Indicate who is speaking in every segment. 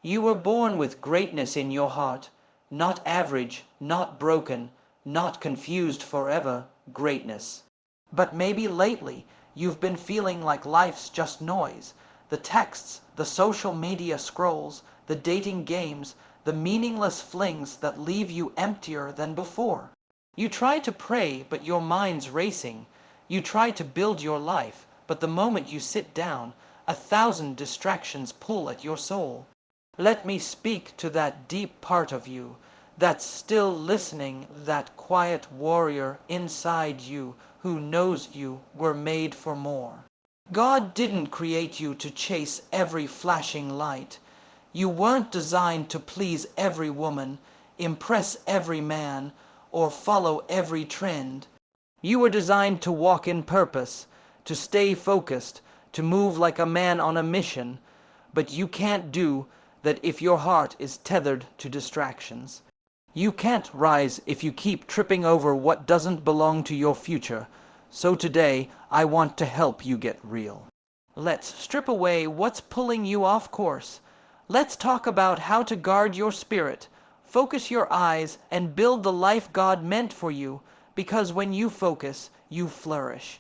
Speaker 1: You were born with greatness in your heart, not average, not broken, not confused forever, greatness. But maybe lately you've been feeling like life's just noise. The texts, the social media scrolls, the dating games, the meaningless flings that leave you emptier than before. You try to pray, but your mind's racing. You try to build your life, but the moment you sit down, 1,000 distractions pull at your soul. Let me speak to that deep part of you, that's still listening, that quiet warrior inside you who knows you were made for more. God didn't create you to chase every flashing light. You weren't designed to please every woman, impress every man, or follow every trend. You were designed to walk in purpose, to stay focused, to move like a man on a mission. But you can't do that if your heart is tethered to distractions. You can't rise if you keep tripping over what doesn't belong to your future. So today, I want to help you get real. Let's strip away what's pulling you off course. Let's talk about how to guard your spirit, focus your eyes, and build the life God meant for you, because when you focus, you flourish.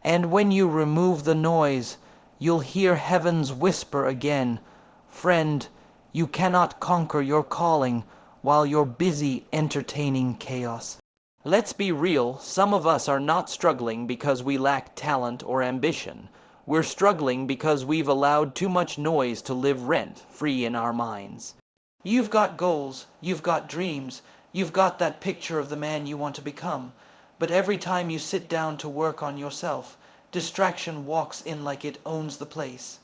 Speaker 1: And when you remove the noise, you'll hear heaven's whisper again. Friend, you cannot conquer your calling while you're busy entertaining chaos. Let's be real, some of us are not struggling because we lack talent or ambition. We're struggling because we've allowed too much noise to live rent-free in our minds. You've got goals, you've got dreams, you've got that picture of the man you want to become. But every time you sit down to work on yourself, distraction walks in like it owns the place.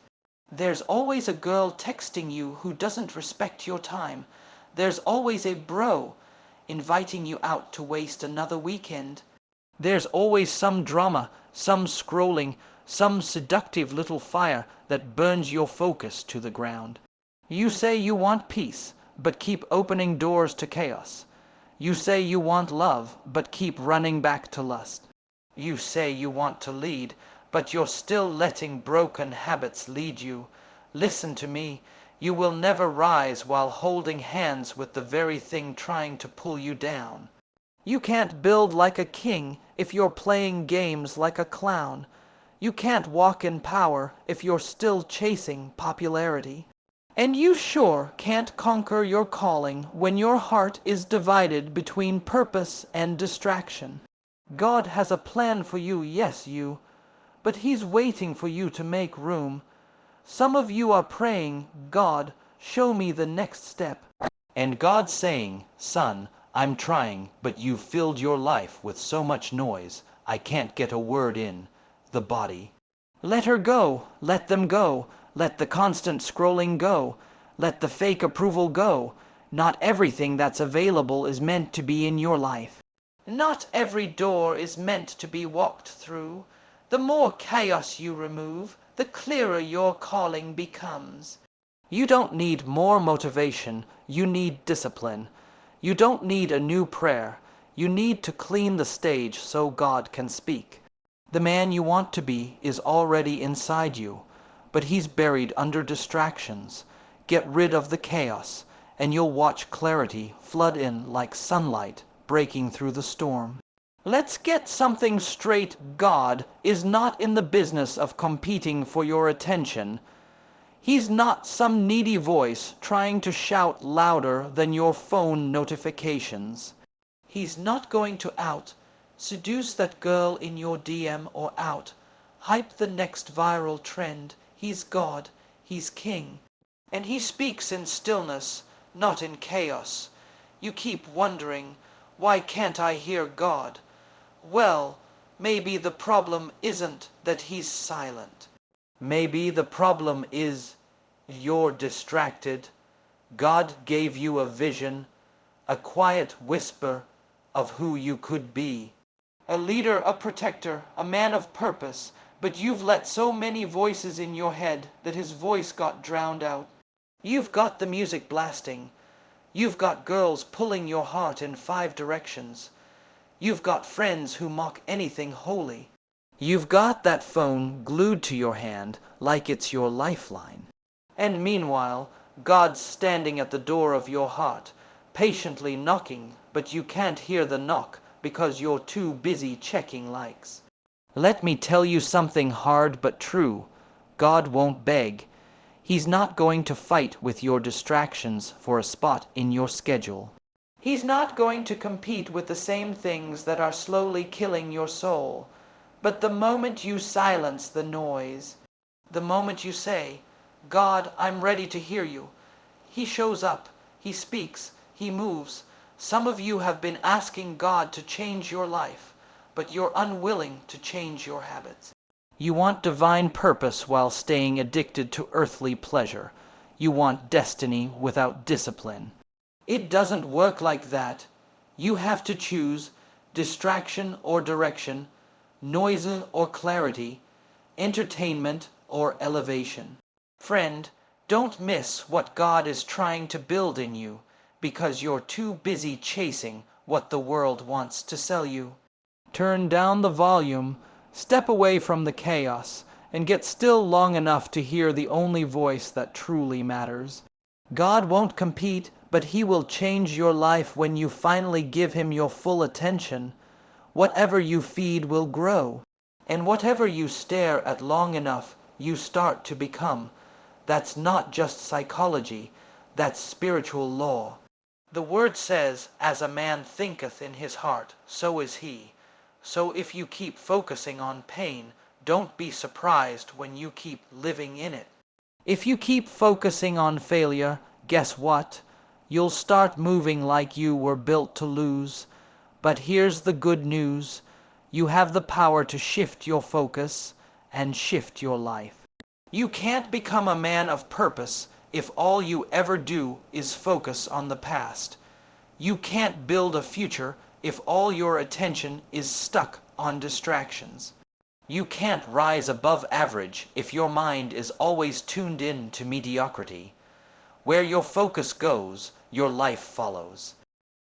Speaker 1: There's always a girl texting you who doesn't respect your time. There's always a bro inviting you out to waste another weekend. There's always some drama, some scrolling, some seductive little fire that burns your focus to the ground. You say you want peace, but keep opening doors to chaos. You say you want love, but keep running back to lust. You say you want to lead, but you're still letting broken habits lead you. Listen to me. You will never rise while holding hands with the very thing trying to pull you down. You can't build like a king if you're playing games like a clown. You can't walk in power if you're still chasing popularity. And you sure can't conquer your calling when your heart is divided between purpose and distraction. God has a plan for you, yes, but He's waiting for you to make room. Some of you are praying, God, show me the next step. And God's saying, son, I'm trying, but you've filled your life with so much noise, I can't get a word in. The body. Let her go, let them go, let the constant scrolling go, let the fake approval go. Not everything that's available is meant to be in your life. Not every door is meant to be walked through. The more chaos you remove, the clearer your calling becomes. You don't need more motivation, you need discipline. You don't need a new prayer, you need to clean the stage so God can speak. The man you want to be is already inside you, but he's buried under distractions. Get rid of the chaos, and you'll watch clarity flood in like sunlight breaking through the storm. Let's get something straight. God is not in the business of competing for your attention. He's not some needy voice trying to shout louder than your phone notifications. He's not going to seduce that girl in your DM or hype the next viral trend. He's God, He's King. And He speaks in stillness, not in chaos. You keep wondering, why can't I hear God? Well, maybe the problem isn't that He's silent. Maybe the problem is you're distracted. God gave you a vision, a quiet whisper of who you could be. A leader, a protector, a man of purpose, but you've let so many voices in your head that His voice got drowned out. You've got the music blasting. You've got girls pulling your heart in 5 directions. You've got friends who mock anything holy. You've got that phone glued to your hand like it's your lifeline. And meanwhile, God's standing at the door of your heart, patiently knocking, but you can't hear the knock because you're too busy checking likes. Let me tell you something hard but true. God won't beg. He's not going to fight with your distractions for a spot in your schedule. He's not going to compete with the same things that are slowly killing your soul. But the moment you silence the noise, the moment you say, God, I'm ready to hear you, He shows up, He speaks, He moves. Some of you have been asking God to change your life, but you're unwilling to change your habits. You want divine purpose while staying addicted to earthly pleasure. You want destiny without discipline. It doesn't work like that. You have to choose distraction or direction, noise or clarity, entertainment or elevation. Friend, don't miss what God is trying to build in you because you're too busy chasing what the world wants to sell you. Turn down the volume, step away from the chaos, and get still long enough to hear the only voice that truly matters. God won't compete, but He will change your life when you finally give Him your full attention. Whatever you feed will grow, and whatever you stare at long enough, you start to become. That's not just psychology, that's spiritual law. The Word says, as a man thinketh in his heart, so is he. So if you keep focusing on pain, don't be surprised when you keep living in it. If you keep focusing on failure, guess what? You'll start moving like you were built to lose. But here's the good news. You have the power to shift your focus and shift your life. You can't become a man of purpose if all you ever do is focus on the past. You can't build a future if all your attention is stuck on distractions. You can't rise above average if your mind is always tuned in to mediocrity. Where your focus goes, your life follows.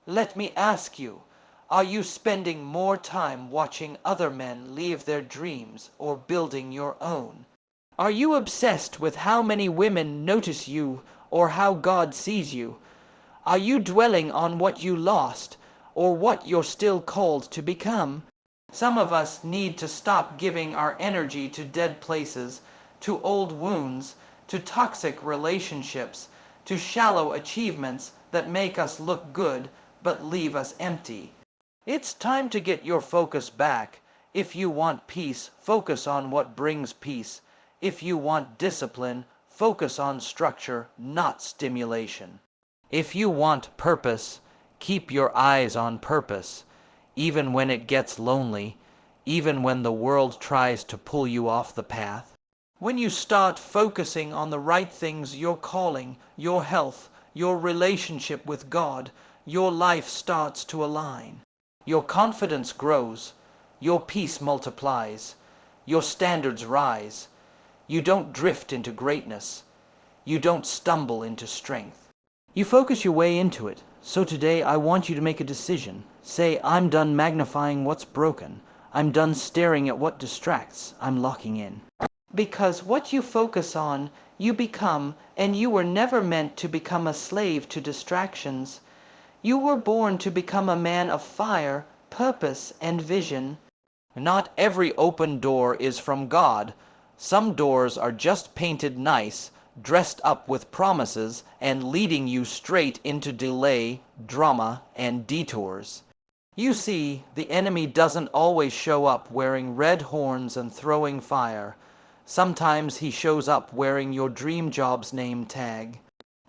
Speaker 1: Let me ask you, are you spending more time watching other men live their dreams or building your own? Are you obsessed with how many women notice you or how God sees you? Are you dwelling on what you lost or what you're still called to become? Some of us need to stop giving our energy to dead places, to old wounds, to toxic relationships, to shallow achievements that make us look good but leave us empty. It's time to get your focus back. If you want peace, focus on what brings peace. If you want discipline, focus on structure, not stimulation. If you want purpose, keep your eyes on purpose, even when it gets lonely, even when the world tries to pull you off the path. When you start focusing on the right things, your calling, your health, your relationship with God, your life starts to align. Your confidence grows, your peace multiplies, your standards rise. You don't drift into greatness. You don't stumble into strength. You focus your way into it. So today I want you to make a decision. Say, I'm done magnifying what's broken. I'm done staring at what distracts. I'm locking in. Because what you focus on, you become, and you were never meant to become a slave to distractions. You were born to become a man of fire, purpose, and vision. Not every open door is from God. Some doors are just painted nice, dressed up with promises, and leading you straight into delay, drama, and detours. You see, the enemy doesn't always show up wearing red horns and throwing fire. Sometimes he shows up wearing your dream job's name tag.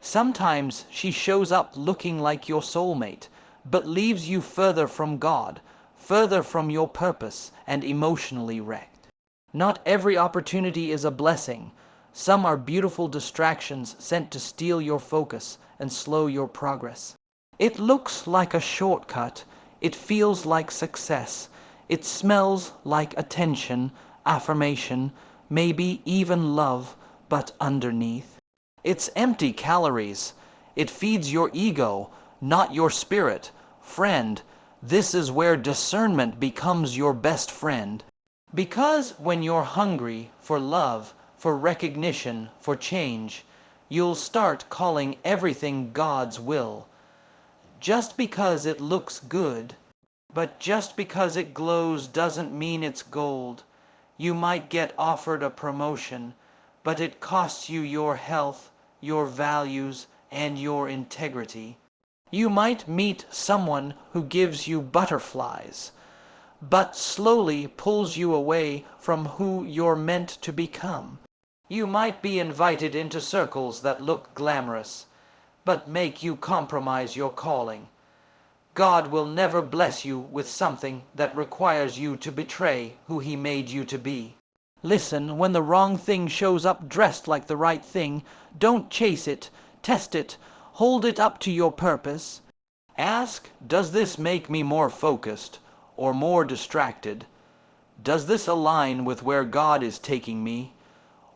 Speaker 1: Sometimes she shows up looking like your soulmate, but leaves you further from God, further from your purpose, and emotionally wrecked. Not every opportunity is a blessing. Some are beautiful distractions sent to steal your focus and slow your progress. It looks like a shortcut. It feels like success. It smells like attention, affirmation, maybe even love, but underneath, it's empty calories. It feeds your ego, not your spirit. Friend, this is where discernment becomes your best friend. Because when you're hungry for love, for recognition, for change, You'll start calling everything God's will. Just because it looks good, but just because it glows doesn't mean it's gold. You might get offered a promotion, but it costs you your health, your values, and your integrity. You might meet someone who gives you butterflies, but slowly pulls you away from who you're meant to become. You might be invited into circles that look glamorous, but make you compromise your calling. God will never bless you with something that requires you to betray who He made you to be. Listen, when the wrong thing shows up dressed like the right thing, don't chase it, test it, hold it up to your purpose. Ask, does this make me more focused or more distracted? Does this align with where God is taking me?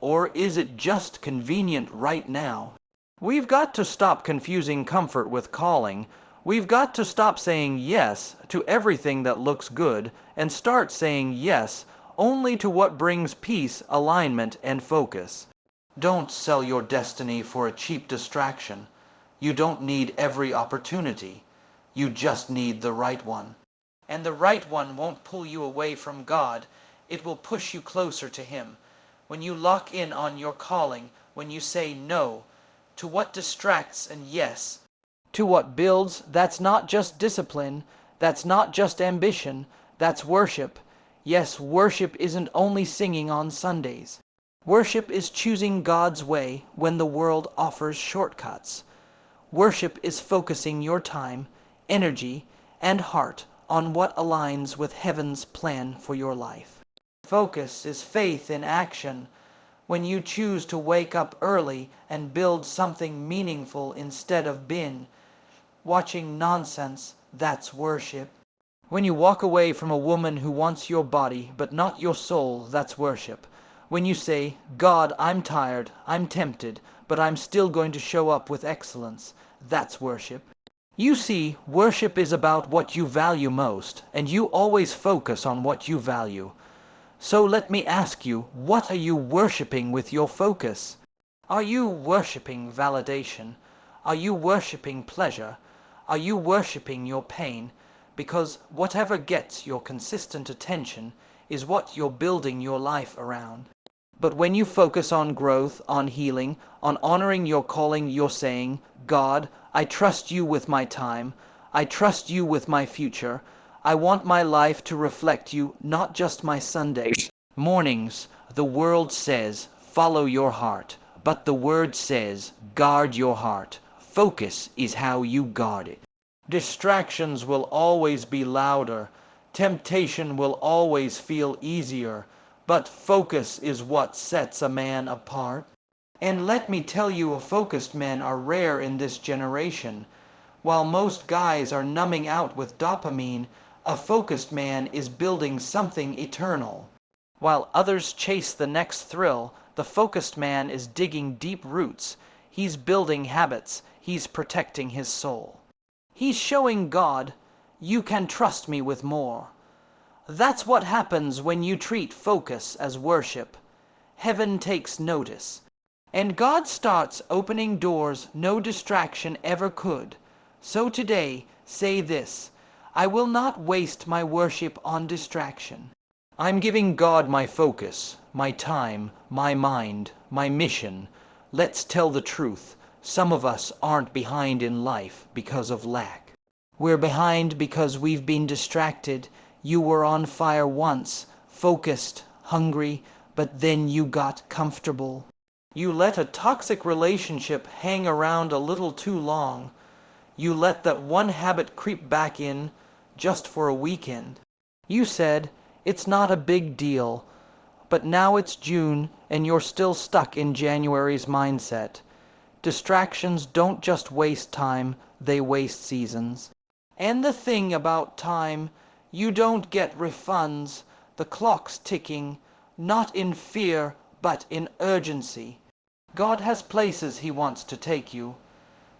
Speaker 1: Or is it just convenient right now? We've got to stop confusing comfort with calling. We've got to stop saying yes to everything that looks good and start saying yes only to what brings peace, alignment, and focus. Don't sell your destiny for a cheap distraction. You don't need every opportunity. You just need the right one. And the right one won't pull you away from God. It will push you closer to Him. When you lock in on your calling, when you say no to what distracts and yes to what builds, that's not just discipline, that's not just ambition, that's worship. Yes, worship isn't only singing on Sundays. Worship is choosing God's way when the world offers shortcuts. Worship is focusing your time, energy, and heart on what aligns with heaven's plan for your life. Focus is faith in action. When you choose to wake up early and build something meaningful instead of watching nonsense, that's worship. When you walk away from a woman who wants your body but not your soul, that's worship. When you say, God, I'm tired, I'm tempted, but I'm still going to show up with excellence, that's worship. You see, worship is about what you value most, and you always focus on what you value. So let me ask you, what are you worshiping with your focus? Are you worshiping validation? Are you worshiping pleasure? Are you worshiping your pain? Because whatever gets your consistent attention is what you're building your life around. But when you focus on growth, on healing, on honoring your calling, you're saying, God, I trust you with my time. I trust you with my future. I want my life to reflect you, not just my Sundays. Mornings, the world says, follow your heart. But the word says, guard your heart. Focus is how you guard it. Distractions will always be louder. Temptation will always feel easier. But focus is what sets a man apart. And let me tell you, focused men are rare in this generation. While most guys are numbing out with dopamine, a focused man is building something eternal. While others chase the next thrill, the focused man is digging deep roots. He's building habits. He's protecting his soul. He's showing God, you can trust me with more. That's what happens when you treat focus as worship. Heaven takes notice. And God starts opening doors no distraction ever could. So today, say this, I will not waste my worship on distraction. I'm giving God my focus, my time, my mind, my mission. Let's tell the truth. Some of us aren't behind in life because of lack. We're behind because we've been distracted. You were on fire once, focused, hungry, but then you got comfortable. You let a toxic relationship hang around a little too long. You let that one habit creep back in just for a weekend. You said, it's not a big deal, but now it's June and you're still stuck in January's mindset. Distractions don't just waste time, they waste seasons. And the thing about time, you don't get refunds. The clock's ticking, not in fear, but in urgency. God has places He wants to take you,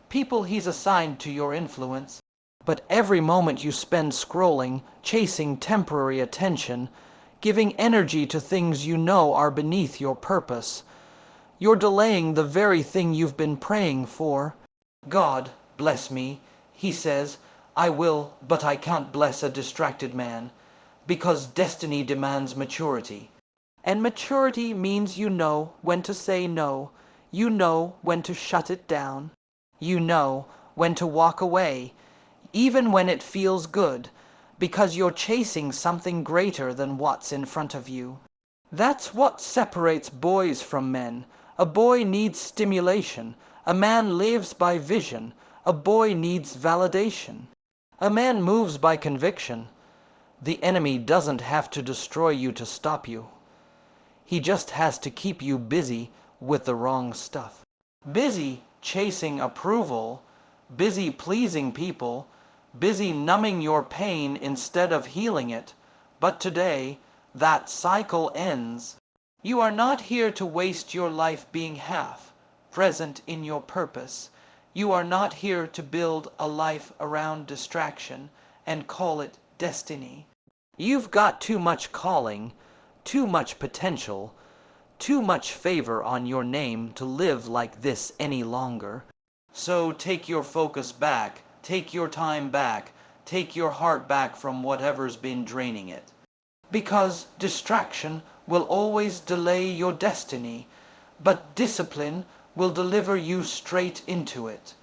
Speaker 1: people He's assigned to your influence. But every moment you spend scrolling, chasing temporary attention, giving energy to things you know are beneath your purpose, You're delaying the very thing you've been praying for. God, bless me, he says, I will, but I can't bless a distracted man, because destiny demands maturity. And maturity means you know when to say no, you know when to shut it down, you know when to walk away, even when it feels good, because you're chasing something greater than what's in front of you. That's what separates boys from men. A boy needs stimulation. A man lives by vision. A boy needs validation. A man moves by conviction. The enemy doesn't have to destroy you to stop you. He just has to keep you busy with the wrong stuff. Busy chasing approval, busy pleasing people, busy numbing your pain instead of healing it. But today, that cycle ends. You are not here to waste your life being half present in your purpose. You are not here to build a life around distraction and call it destiny. You've got too much calling, too much potential, too much favor on your name to live like this any longer. So take your focus back, take your time back, take your heart back from whatever's been draining it. Because distraction will always delay your destiny, but discipline will deliver you straight into it.